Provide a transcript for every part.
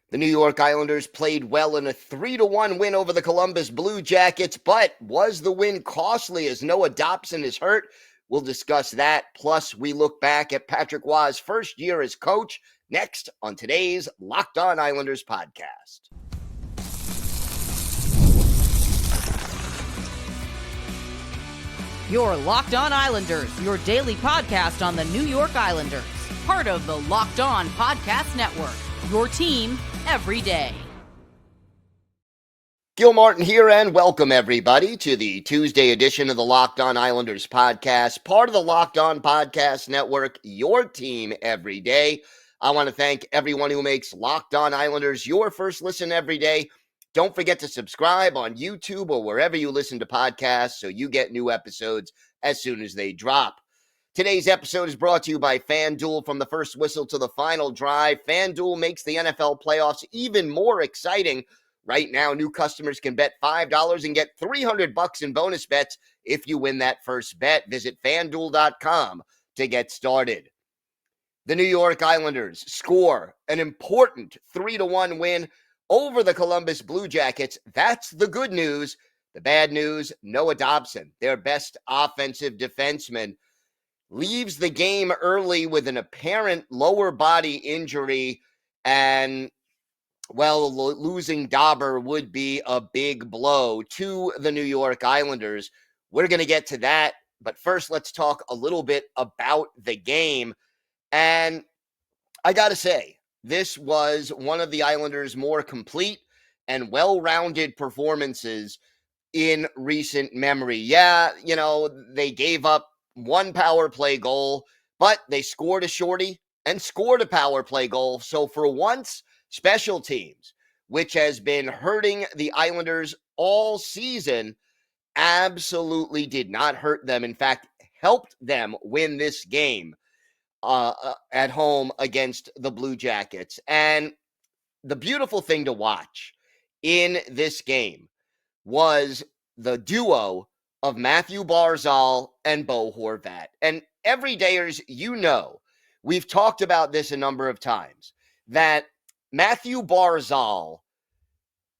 The New York Islanders played well in a 3-1 win over the Columbus Blue Jackets, but was the win costly as Noah Dobson is hurt? We'll discuss that. Plus, we look back at Patrick Roy's first year as coach next on today's Locked On Islanders podcast. Your Locked On Islanders, your daily podcast on the New York Islanders. Part of the Locked On Podcast Network, your team every day. Gil Martin here, and welcome everybody to the Tuesday edition of the Locked On Islanders podcast, part of the Locked On Podcast Network, your team every day. I want to thank everyone who makes Locked On Islanders your first listen every day. Don't forget to subscribe on YouTube or wherever you listen to podcasts so you get new episodes as soon as they drop. Today's episode is brought to you by FanDuel. From the first whistle to the final drive, FanDuel makes the NFL playoffs even more exciting. Right now, new customers can bet $5 and get $300 in bonus bets if you win that first bet. Visit FanDuel.com to get started. The New York Islanders score an important 3-1 win over the Columbus Blue Jackets. That's the good news. The bad news, Noah Dobson, their best offensive defenseman, leaves the game early with an apparent lower body injury, and, well, losing Dauber would be a big blow to the New York Islanders. We're going to get to that, but first let's talk a little bit about the game. And I got to say, this was one of the Islanders' more complete and well-rounded performances in recent memory. Yeah, they gave up one power play goal, but they scored a shorty and scored a power play goal. So for once, special teams, which has been hurting the Islanders all season, absolutely did not hurt them. In fact, helped them win this game at home against the Blue Jackets. And the beautiful thing to watch in this game was the duo of Matthew Barzal and Bo Horvat. And everydayers, we've talked about this a number of times, that Matthew Barzal,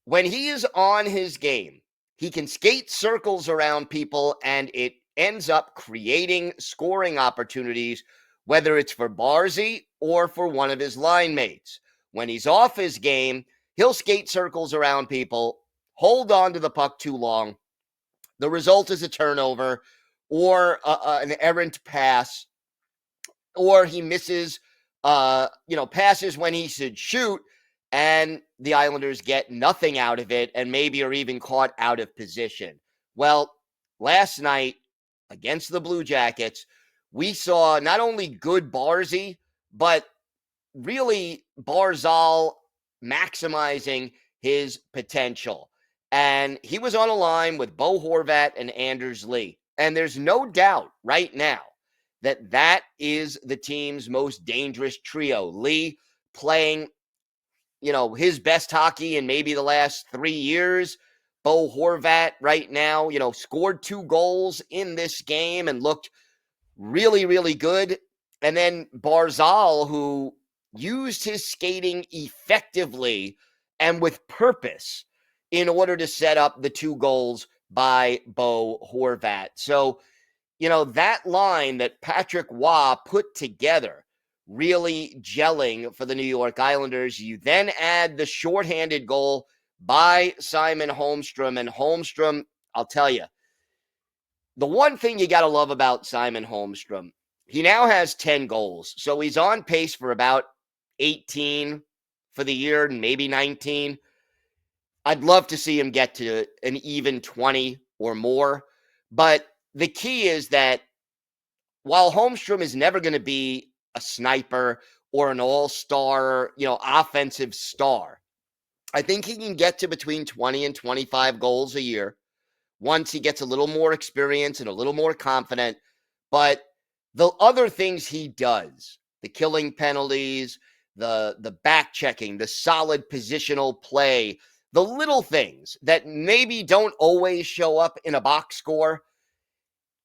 when he is on his game, he can skate circles around people and it ends up creating scoring opportunities, whether it's for Barzy or for one of his line mates. When he's off his game, he'll skate circles around people, hold on to the puck too long. The result is a turnover or an errant pass, or he misses, passes when he should shoot, and the Islanders get nothing out of it and maybe are even caught out of position. Well, last night against the Blue Jackets, we saw not only good Barzy, but really Barzal maximizing his potential. And he was on a line with Bo Horvat and Anders Lee. And there's no doubt right now that that is the team's most dangerous trio. Lee playing, his best hockey in maybe the last 3 years. Bo Horvat right now, scored 2 goals in this game and looked really, really good. And then Barzal, who used his skating effectively and with purpose in order to set up the 2 goals by Bo Horvat. So, that line that Patrick Roy put together, really gelling for the New York Islanders. You then add the shorthanded goal by Simon Holmstrom. And Holmstrom, I'll tell you, the one thing you got to love about Simon Holmstrom, he now has 10 goals. So he's on pace for about 18 for the year and maybe 19. I'd love to see him get to an even 20 or more. But the key is that while Holmstrom is never going to be a sniper or an all-star, offensive star, I think he can get to between 20 and 25 goals a year once he gets a little more experience and a little more confident. But the other things he does, the killing penalties, the back checking, the solid positional play, the little things that maybe don't always show up in a box score.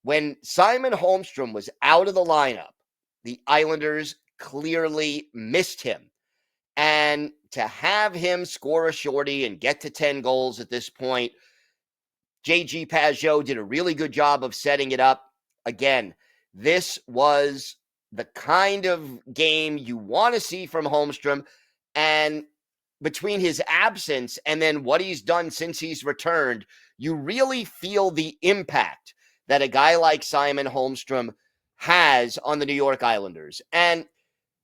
When Simon Holmstrom was out of the lineup, the Islanders clearly missed him. And to have him score a shorty and get to 10 goals at this point, JG Pajot did a really good job of setting it up. Again, this was the kind of game you want to see from Holmstrom. And between his absence and then what he's done since he's returned, you really feel the impact that a guy like Simon Holmstrom has on the New York Islanders. And,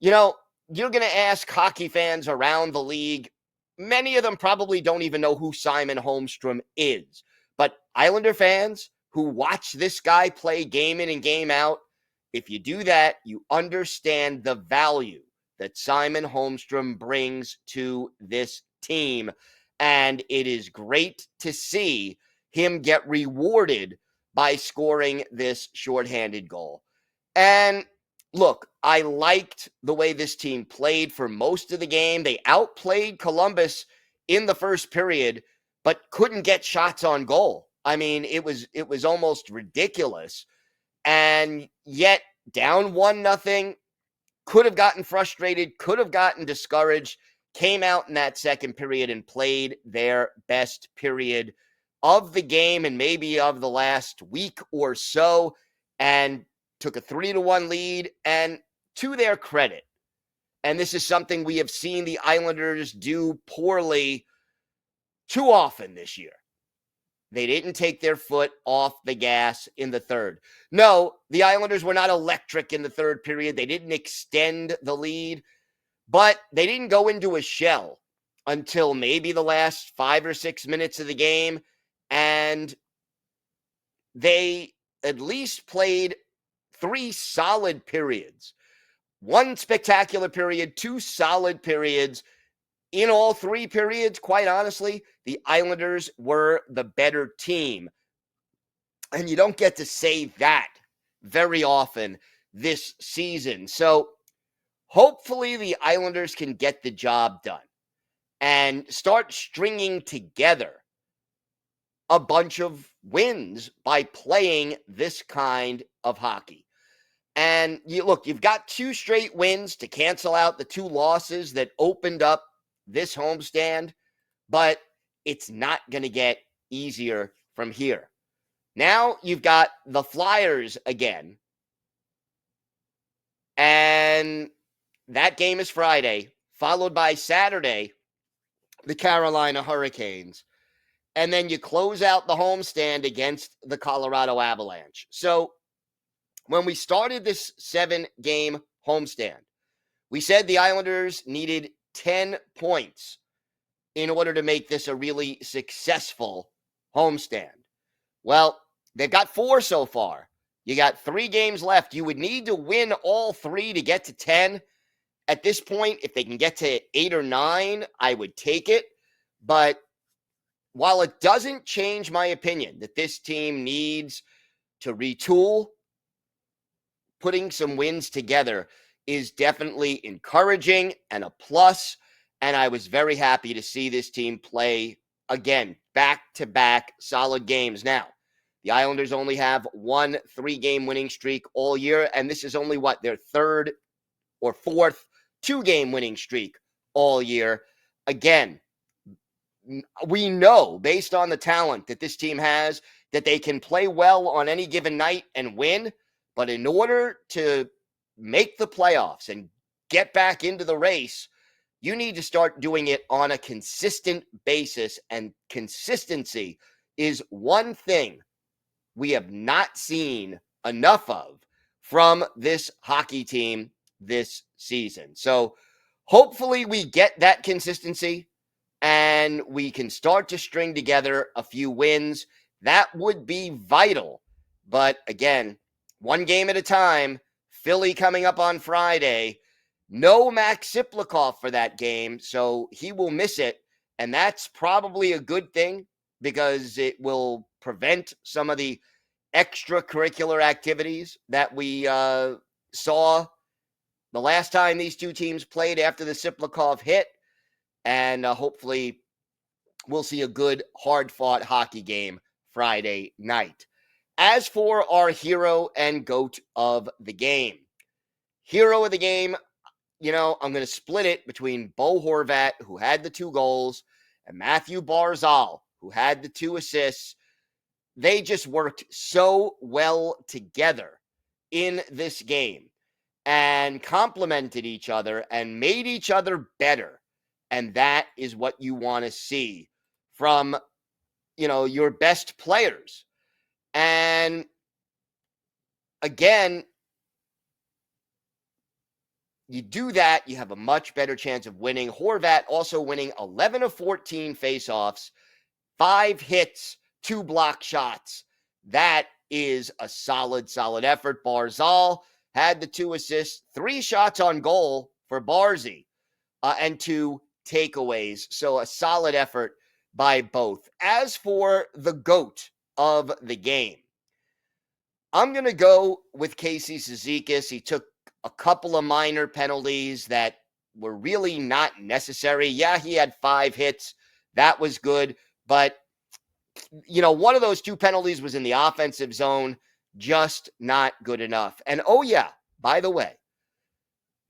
you know, you're going to ask hockey fans around the league. Many of them probably don't even know who Simon Holmstrom is. But Islander fans who watch this guy play game in and game out, if you do that, you understand the value that Simon Holmstrom brings to this team. And it is great to see him get rewarded by scoring this shorthanded goal. And look, I liked the way this team played for most of the game. They outplayed Columbus in the first period, but couldn't get shots on goal. I mean, it was almost ridiculous. And yet, down 1-0, could have gotten frustrated, could have gotten discouraged, came out in that second period and played their best period of the game and maybe of the last week or so, and took a 3-1 lead. And to their credit, and this is something we have seen the Islanders do poorly too often this year, they didn't take their foot off the gas in the third. No, the Islanders were not electric in the third period. They didn't extend the lead, but they didn't go into a shell until maybe the last 5 or 6 minutes of the game. And they at least played 3 solid periods. 1 spectacular period, 2 solid periods. In all 3 periods, quite honestly, the Islanders were the better team. And you don't get to say that very often this season. So hopefully the Islanders can get the job done and start stringing together a bunch of wins by playing this kind of hockey. And you've got 2 straight wins to cancel out the 2 losses that opened up this homestand, but it's not going to get easier from here. Now you've got the Flyers again, and that game is Friday, followed by Saturday, the Carolina Hurricanes, and then you close out the homestand against the Colorado Avalanche. So when we started this 7-game homestand, we said the Islanders needed 10 points in order to make this a really successful homestand. Well, they've got 4 so far. You got 3 games left. You would need to win all 3 to get to 10. At this point, if they can get to 8 or 9, I would take it. But while it doesn't change my opinion that this team needs to retool, putting some wins together is definitely encouraging and a plus. And I was very happy to see this team play, again, back-to-back solid games. Now, the Islanders only have 1 3-game winning streak all year, and this is only, their 3rd or 4th 2-game winning streak all year. Again, we know, based on the talent that this team has, that they can play well on any given night and win. But in order to make the playoffs and get back into the race, you need to start doing it on a consistent basis. And consistency is one thing we have not seen enough of from this hockey team this season. So hopefully we get that consistency and we can start to string together a few wins. That would be vital. But again, 1 game at a time. Philly coming up on Friday. No Max Siplikov for that game, so he will miss it. And that's probably a good thing because it will prevent some of the extracurricular activities that we saw the last time these 2 teams played after the Siplikov hit. And hopefully we'll see a good, hard-fought hockey game Friday night. As for our hero and GOAT of the game, I'm going to split it between Bo Horvat, who had the 2 goals, and Matthew Barzal, who had the 2 assists. They just worked so well together in this game and complemented each other and made each other better. And that is what you want to see from, your best players. And again, you do that, you have a much better chance of winning. Horvat also winning 11 of 14 faceoffs, 5 hits, 2 block shots. That is a solid effort. Barzal had the 2 assists, 3 shots on goal for Barzy, and 2 takeaways. So a solid effort by both. As for the GOAT of the game, I'm going to go with Casey Cizikas. He took a couple of minor penalties that were really not necessary. Yeah, he had 5 hits. That was good. But, one of those 2 penalties was in the offensive zone. Just not good enough. And, oh, yeah, by the way,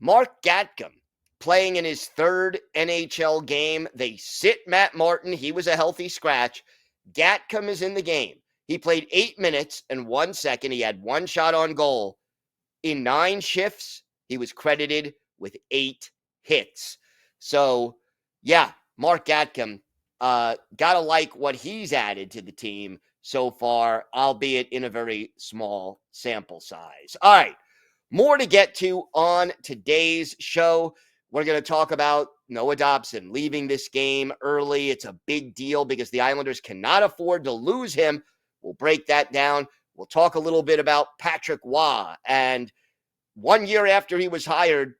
Mark Gatcomb playing in his 3rd NHL game. They sit Matt Martin. He was a healthy scratch. Gatcomb is in the game. He played 8 minutes and 1 second. He had 1 shot on goal. In 9 shifts, he was credited with 8 hits. So, yeah, Mark Gatcomb, gotta like what he's added to the team so far, albeit in a very small sample size. All right, more to get to on today's show. We're going to talk about Noah Dobson leaving this game early. It's a big deal because the Islanders cannot afford to lose him. We'll break that down. We'll talk a little bit about Patrick Waugh and 1 year after he was hired,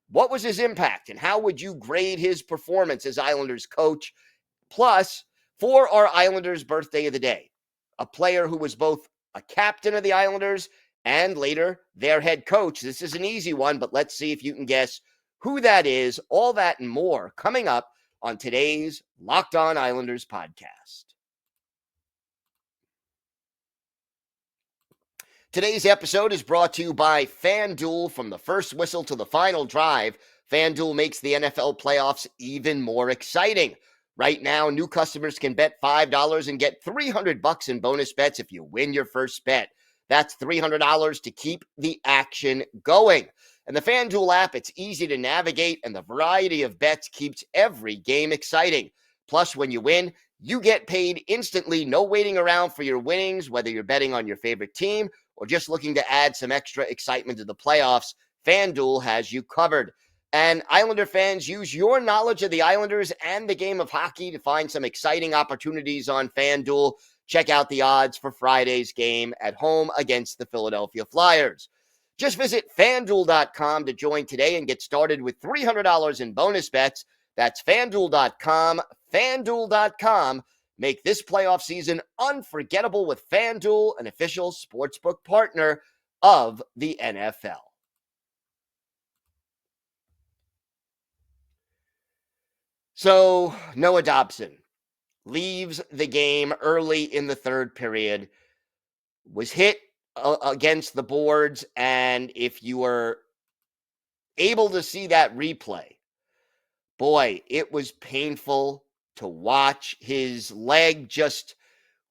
what was his impact and how would you grade his performance as Islanders coach? Plus, for our Islanders birthday of the day, a player who was both a captain of the Islanders and later their head coach. This is an easy one, but let's see if you can guess who that is. All that and more coming up on today's Locked On Islanders podcast. Today's episode is brought to you by FanDuel. From the first whistle to the final drive, FanDuel makes the NFL playoffs even more exciting. Right now, new customers can bet $5 and get $300 in bonus bets if you win your first bet. That's $300 to keep the action going. And the FanDuel app, it's easy to navigate, and the variety of bets keeps every game exciting. Plus, when you win, you get paid instantly, no waiting around for your winnings, whether you're betting on your favorite team or just looking to add some extra excitement to the playoffs. FanDuel has you covered. And Islander fans, use your knowledge of the Islanders and the game of hockey to find some exciting opportunities on FanDuel. Check out the odds for Friday's game at home against the Philadelphia Flyers. Just visit FanDuel.com to join today and get started with $300 in bonus bets. That's FanDuel.com, FanDuel.com. Make this playoff season unforgettable with FanDuel, an official sportsbook partner of the NFL. So, Noah Dobson leaves the game early in the 3rd period, was hit against the boards, and if you were able to see that replay, boy, it was painful to watch. His leg just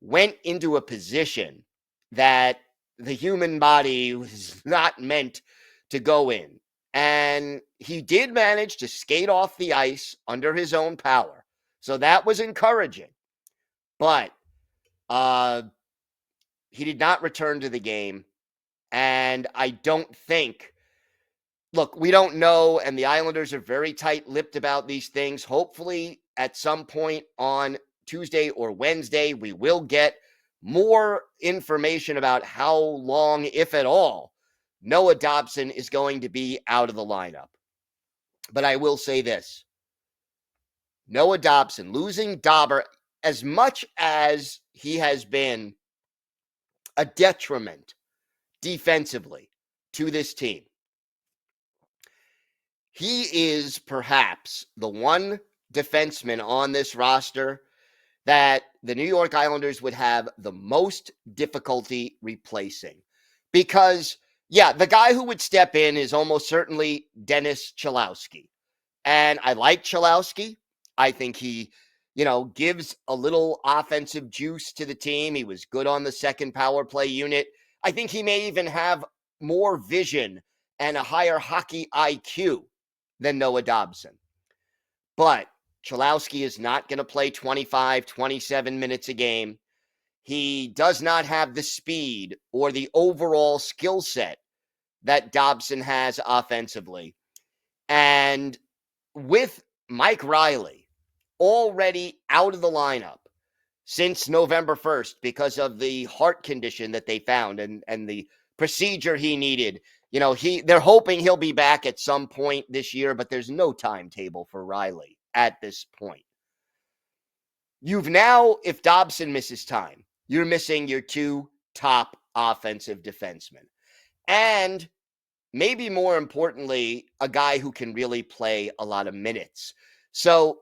went into a position that the human body was not meant to go in. And he did manage to skate off the ice under his own power. So that was encouraging. But he did not return to the game. And I don't think, look, we don't know, and the Islanders are very tight-lipped about these things. Hopefully, at some point on Tuesday or Wednesday, we will get more information about how long, if at all, Noah Dobson is going to be out of the lineup. But I will say this. Noah Dobson, losing Dauber, as much as he has been a detriment defensively to this team, he is perhaps the one defenseman on this roster that the New York Islanders would have the most difficulty replacing. Because Yeah, the guy who would step in is almost certainly Dennis Cholowski. And I like Cholowski. I think he, gives a little offensive juice to the team. He was good on the second power play unit. I think he may even have more vision and a higher hockey IQ than Noah Dobson. But Cholowski is not going to play 25, 27 minutes a game. He does not have the speed or the overall skill set that Dobson has offensively. And with Mike Riley already out of the lineup since November 1st because of the heart condition that they found and the procedure he needed, they're hoping he'll be back at some point this year, but there's no timetable for Riley at this point. You've now, if Dobson misses time, you're missing your two top offensive defensemen. And maybe more importantly, a guy who can really play a lot of minutes. So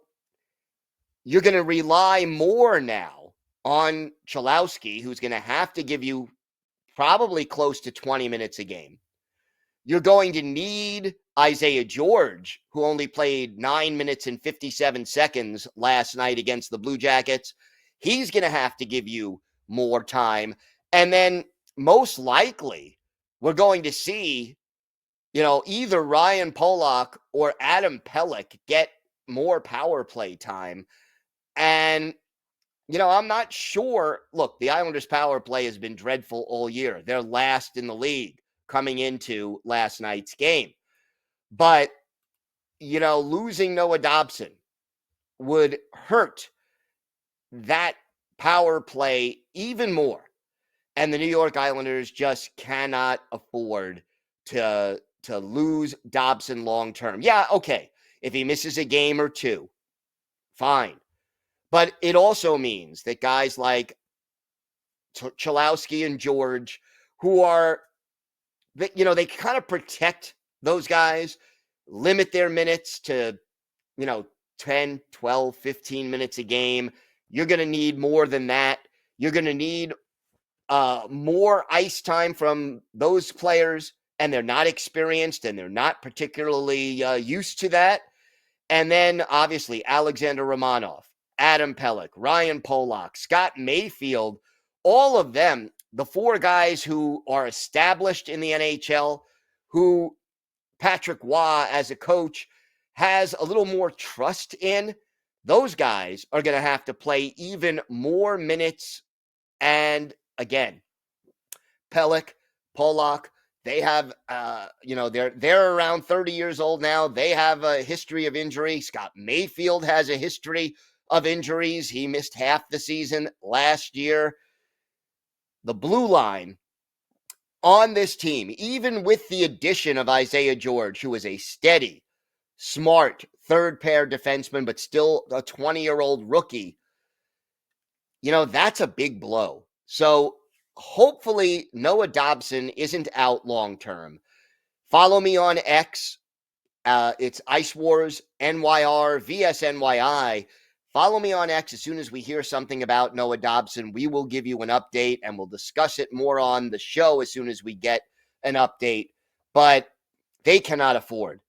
you're going to rely more now on Cholowski, who's going to have to give you probably close to 20 minutes a game. You're going to need Isaiah George, who only played 9 minutes and 57 seconds last night against the Blue Jackets. He's going to have to give you more time. And then most likely, we're going to see, either Ryan Pollock or Adam Pelech get more power play time. And, I'm not sure. Look, the Islanders' power play has been dreadful all year. They're last in the league coming into last night's game. But, losing Noah Dobson would hurt that power play even more. And the New York Islanders just cannot afford to lose Dobson long term. Yeah, okay. If he misses a game or two, fine. But it also means that guys like Cholowski and George, who are, they kind of protect those guys, limit their minutes to, 10, 12, 15 minutes a game. You're going to need more than that. You're going to need more ice time from those players, and they're not experienced and they're not particularly used to that. And then, obviously, Alexander Romanov, Adam Pelech, Ryan Pollock, Scott Mayfield, all of them, the four guys who are established in the NHL, who Patrick Waugh, as a coach, has a little more trust in, those guys are going to have to play even more minutes. And again, Pelech, Pollock, they have, they're around 30 years old now. They have a history of injury. Scott Mayfield has a history of injuries. He missed half the season last year. The blue line on this team, even with the addition of Isaiah George, who is a steady, smart third pair defenseman, but still a 20-year-old rookie, that's a big blow. So hopefully Noah Dobson isn't out long term. Follow me on X. It's Ice Wars NYR VSNYI. Follow me on X. As soon as we hear something about Noah Dobson, we will give you an update and we'll discuss it more on the show as soon as we get an update. But they cannot afford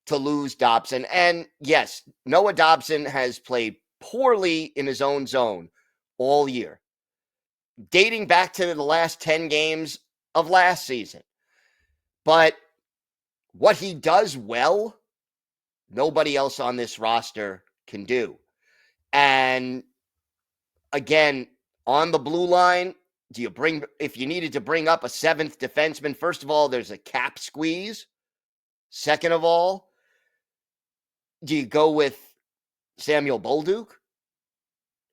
to lose Dobson. And yes, Noah Dobson has played poorly in his own zone all year, dating back to the last 10 games of last season. But what he does well, nobody else on this roster can do. And again, on the blue line, if you needed to bring up a seventh defenseman, first of all, there's a cap squeeze. Second of all, do you go with Samuel Bolduc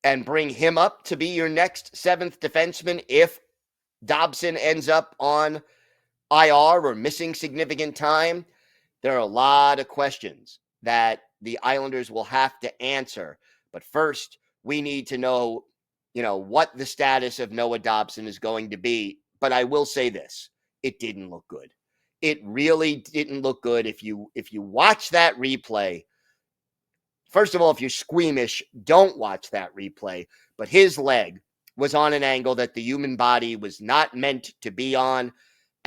and bring him up to be your next seventh defenseman if Dobson ends up on IR or missing significant time? There are a lot of questions that the Islanders will have to answer. But first, we need to know, what the status of Noah Dobson is going to be. But I will say this, it didn't look good. It really didn't look good. If you watch that replay, first of all, if you're squeamish, don't watch that replay. But his leg was on an angle that the human body was not meant to be on.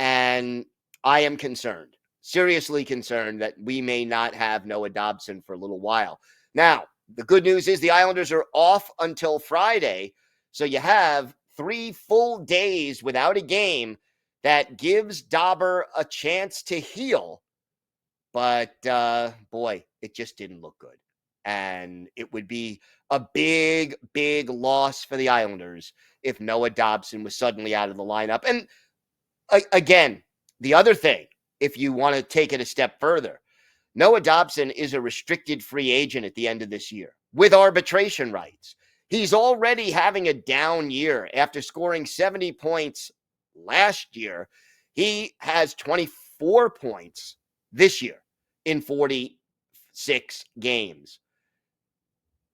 And I am concerned, seriously concerned that we may not have Noah Dobson for a little while. Now, the good news is the Islanders are off until Friday, so you have 3 full days without a game that gives Dauber a chance to heal. But, boy, it just didn't look good. And it would be a big, big loss for the Islanders if Noah Dobson was suddenly out of the lineup. And again, the other thing, if you want to take it a step further, Noah Dobson is a restricted free agent at the end of this year with arbitration rights. He's already having a down year after scoring 70 points last year. He has 24 points this year in 46 games.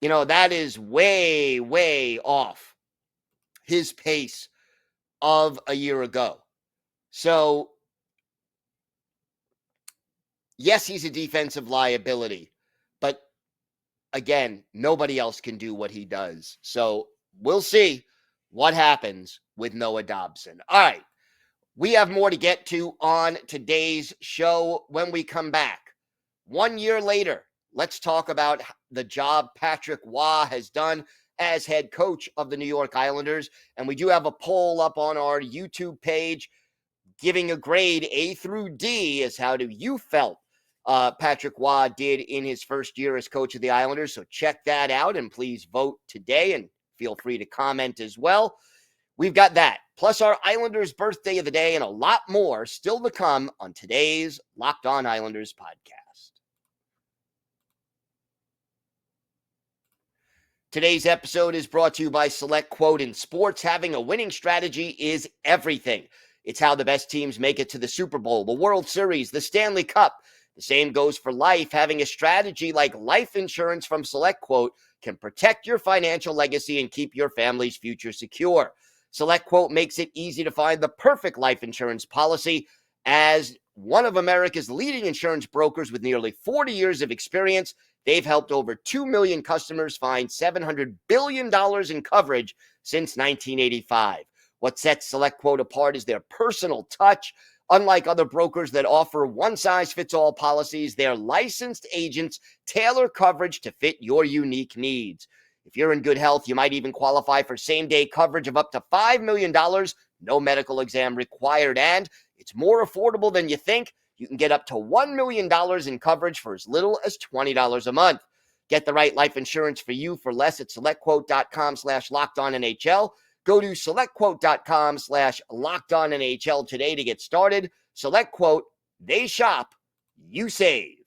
That is way, way off his pace of a year ago. So, yes, he's a defensive liability, but again, nobody else can do what he does. So we'll see what happens with Noah Dobson. All right, we have more to get to on today's show when we come back. 1 year later, let's talk about the job Patrick Roy has done as head coach of the New York Islanders. And we do have a poll up on our YouTube page giving a grade A through D as how you felt Patrick Roy did in his first year as coach of the Islanders. So check that out and please vote today and feel free to comment as well. We've got that, plus our Islanders birthday of the day and a lot more still to come on today's Locked On Islanders podcast. Today's episode is brought to you by SelectQuote. In sports, having a winning strategy is everything. It's how the best teams make it to the Super Bowl, the World Series, the Stanley Cup. The same goes for life. Having a strategy like life insurance from SelectQuote can protect your financial legacy and keep your family's future secure. SelectQuote makes it easy to find the perfect life insurance policy. As one of America's leading insurance brokers with nearly 40 years of experience, they've helped over 2 million customers find $700 billion in coverage since 1985. What sets SelectQuote apart is their personal touch. Unlike other brokers that offer one-size-fits-all policies, their licensed agents tailor coverage to fit your unique needs. If you're in good health, you might even qualify for same-day coverage of up to $5 million, no medical exam required, and it's more affordable than you think. You can get up to $1 million in coverage for as little as $20 a month. Get the right life insurance for you for less at SelectQuote.com/LockedOnNHL. Go to SelectQuote.com/LockedOnNHL today to get started. SelectQuote, they shop, you save.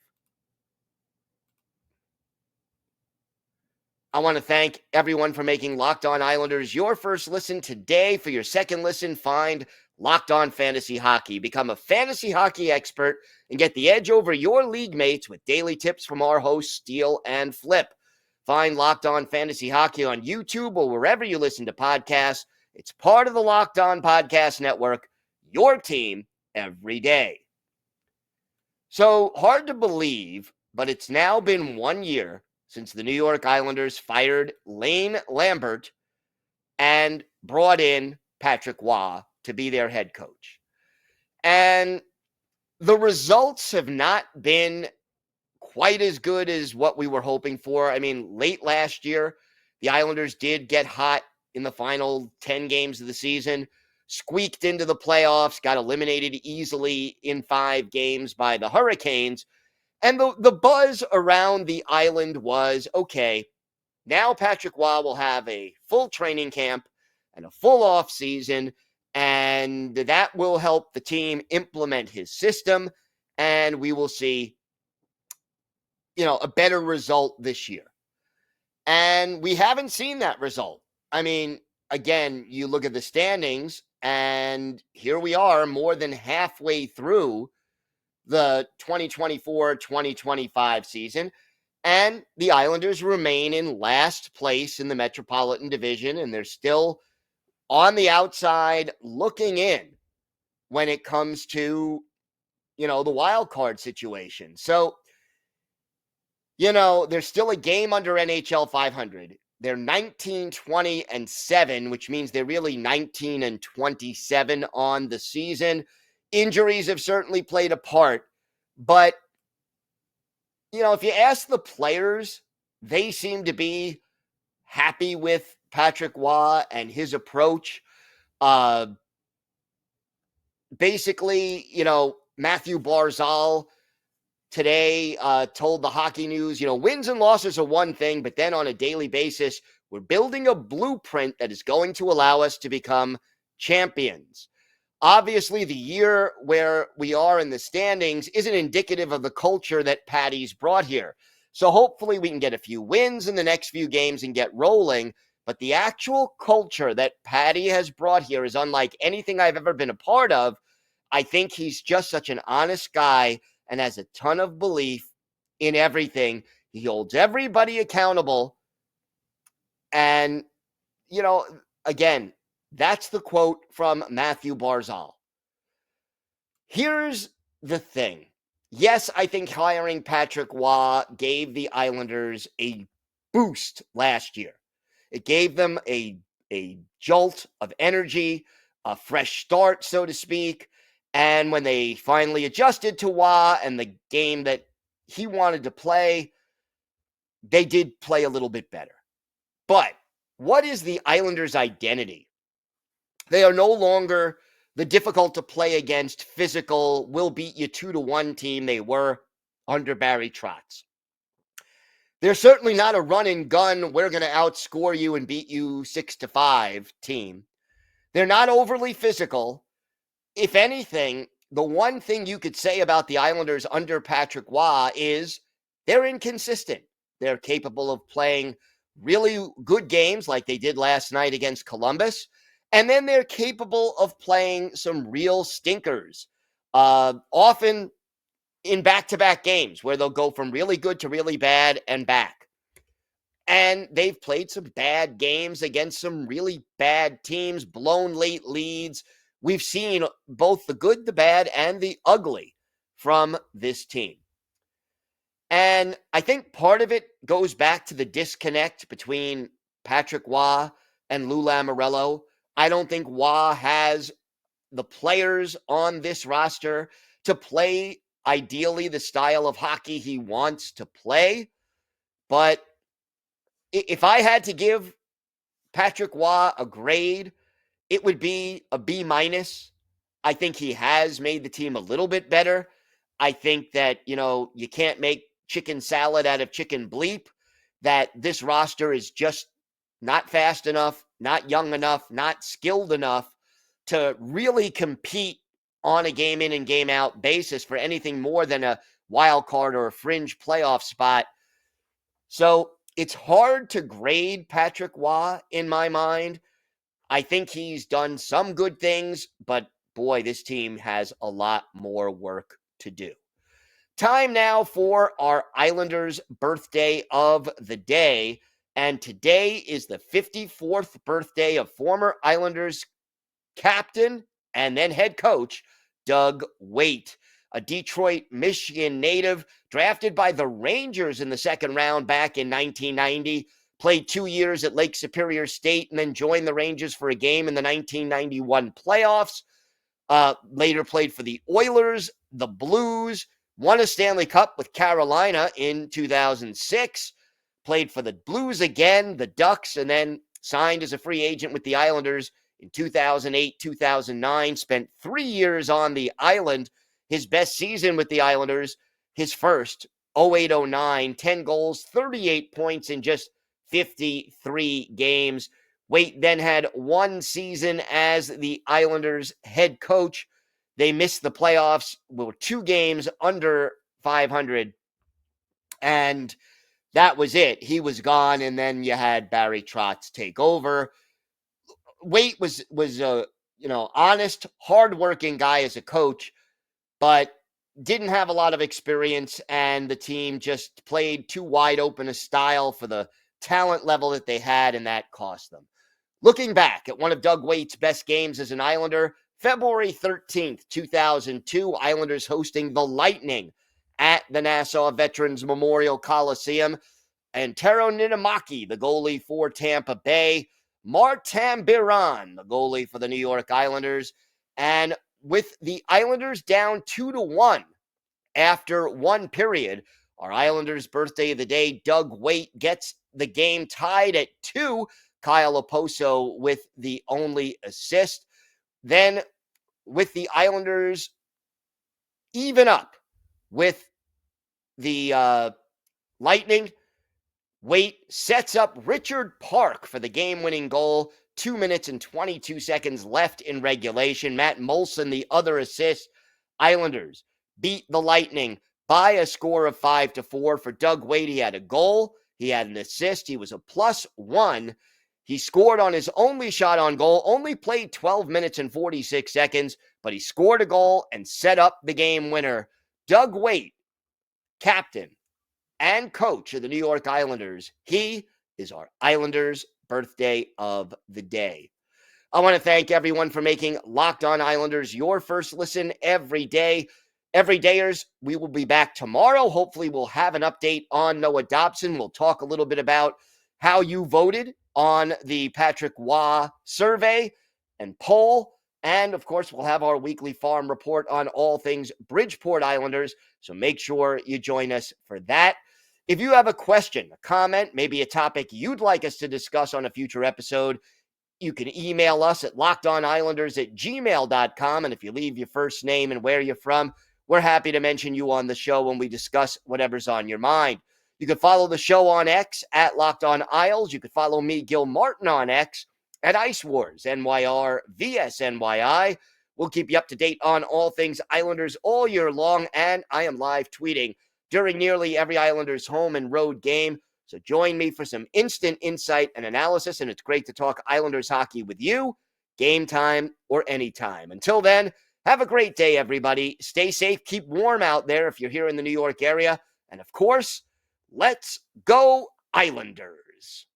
I want to thank everyone for making Locked On Islanders your first listen today. For your second listen, find Locked On Fantasy Hockey. Become a fantasy hockey expert and get the edge over your league mates with daily tips from our hosts, Steele and Flip. Find Locked On Fantasy Hockey on YouTube or wherever you listen to podcasts. It's part of the Locked On Podcast Network, your team every day. So hard to believe, but it's now been 1 year since the New York Islanders fired Lane Lambert and brought in Patrick Roy to be their head coach. And the results have not been quite as good as what we were hoping for. I mean, late last year, the Islanders did get hot in the final 10 games of the season, squeaked into the playoffs, got eliminated easily in 5 games by the Hurricanes. And the buzz around the island was, okay, now Patrick Roy will have a full training camp and a full off season, and that will help the team implement his system, and we will see, a better result this year. And we haven't seen that result. I mean, again, you look at the standings, and here we are more than halfway through the 2024-2025 season, and the Islanders remain in last place in the Metropolitan Division, and they're still on the outside looking in when it comes to, the wild card situation. So, they're still a game under NHL 500. They're 19-20-7, which means they're really 19-27 on the season. Injuries have certainly played a part, but, if you ask the players, they seem to be happy with Patrick Roy and his approach. Basically, Matthew Barzal today told the Hockey News, wins and losses are one thing, but then on a daily basis, we're building a blueprint that is going to allow us to become champions. Obviously, the year where we are in the standings isn't indicative of the culture that Patty's brought here. So hopefully we can get a few wins in the next few games and get rolling. But the actual culture that Patty has brought here is unlike anything I've ever been a part of. I think he's just such an honest guy and has a ton of belief in everything. He holds everybody accountable. And, again, that's the quote from Matthew Barzal. Here's the thing. Yes, I think hiring Patrick Roy gave the Islanders a boost last year. It gave them a jolt of energy, a fresh start, so to speak. And when they finally adjusted to Roy and the game that he wanted to play, they did play a little bit better. But what is the Islanders' identity? They are no longer the difficult to play against physical, will beat you 2-1 team they were under Barry Trotz. They're certainly not a run and gun, we're going to outscore you and beat you 6-5 team. They're not overly physical. If anything, the one thing you could say about the Islanders under Patrick Roy is they're inconsistent. They're capable of playing really good games like they did last night against Columbus. And then they're capable of playing some real stinkers, often in back-to-back games where they'll go from really good to really bad and back. And they've played some bad games against some really bad teams, blown late leads. We've seen both the good, the bad, and the ugly from this team. And I think part of it goes back to the disconnect between Patrick Roy and Lou Lamoriello. I don't think Roy has the players on this roster to play ideally the style of hockey he wants to play. But if I had to give Patrick Roy a grade, it would be a B-. I think he has made the team a little bit better. I think that, you can't make chicken salad out of chicken bleep, that this roster is just not fast enough, not young enough, not skilled enough to really compete on a game in and game out basis for anything more than a wild card or a fringe playoff spot. So it's hard to grade Patrick Roy in my mind. I think he's done some good things, but boy, this team has a lot more work to do. Time now for our Islanders birthday of the day. And today is the 54th birthday of former Islanders captain and then head coach Doug Weight, a Detroit, Michigan native, drafted by the Rangers in the second round back in 1990, played 2 years at Lake Superior State, and then joined the Rangers for a game in the 1991 playoffs. Later played for the Oilers, the Blues, won a Stanley Cup with Carolina in 2006, played for the Blues again, the Ducks, and then signed as a free agent with the Islanders in 2008, 2009, spent 3 years on the island. His best season with the Islanders, his first, 08-09, 10 goals, 38 points in just 53 games. Weight then had one season as the Islanders head coach. They missed the playoffs, were 2 games under 500, and that was it. He was gone, and then you had Barry Trotz take over. Weight was a honest, hardworking guy as a coach, but didn't have a lot of experience, and the team just played too wide open a style for the talent level that they had, and that cost them. Looking back at one of Doug Weight's best games as an Islander, February 13th, 2002, Islanders hosting the Lightning at the Nassau Veterans Memorial Coliseum. And Tero Niittymaki, the goalie for Tampa Bay. Martin Biron, the goalie for the New York Islanders. And with the Islanders down 2-1 after one period. Our Islanders' birthday of the day, Doug Weight, gets the game tied at 2. Kyle Oposo with the only assist. Then, with the Islanders even up with the Lightning, Weight sets up Richard Park for the game-winning goal. 2 minutes and 22 seconds left in regulation. Matt Molson, the other assist. Islanders beat the Lightning by a score of 5-4. For Doug Weight, he had a goal. He had an assist. He was a +1. He scored on his only shot on goal, only played 12 minutes and 46 seconds, but he scored a goal and set up the game winner. Doug Weight, captain and coach of the New York Islanders. He is our Islanders' birthday of the day. I want to thank everyone for making Locked On Islanders your first listen every day. Everydayers, we will be back tomorrow. Hopefully, we'll have an update on Noah Dobson. We'll talk a little bit about how you voted on the Patrick Waugh survey and poll. And, of course, we'll have our weekly farm report on all things Bridgeport Islanders. So make sure you join us for that. If you have a question, a comment, maybe a topic you'd like us to discuss on a future episode, you can email us at lockedonislanders@gmail.com. And if you leave your first name and where you're from, we're happy to mention you on the show when we discuss whatever's on your mind. You can follow the show on X at Locked On Isles. You can follow me, Gil Martin, on X at Ice Wars, NYR vs NYI. We'll keep you up to date on all things Islanders all year long, and I am live tweeting during nearly every Islanders home and road game. So join me for some instant insight and analysis, and it's great to talk Islanders hockey with you, game time or anytime. Until then, have a great day, everybody. Stay safe, keep warm out there if you're here in the New York area, and of course, let's go Islanders.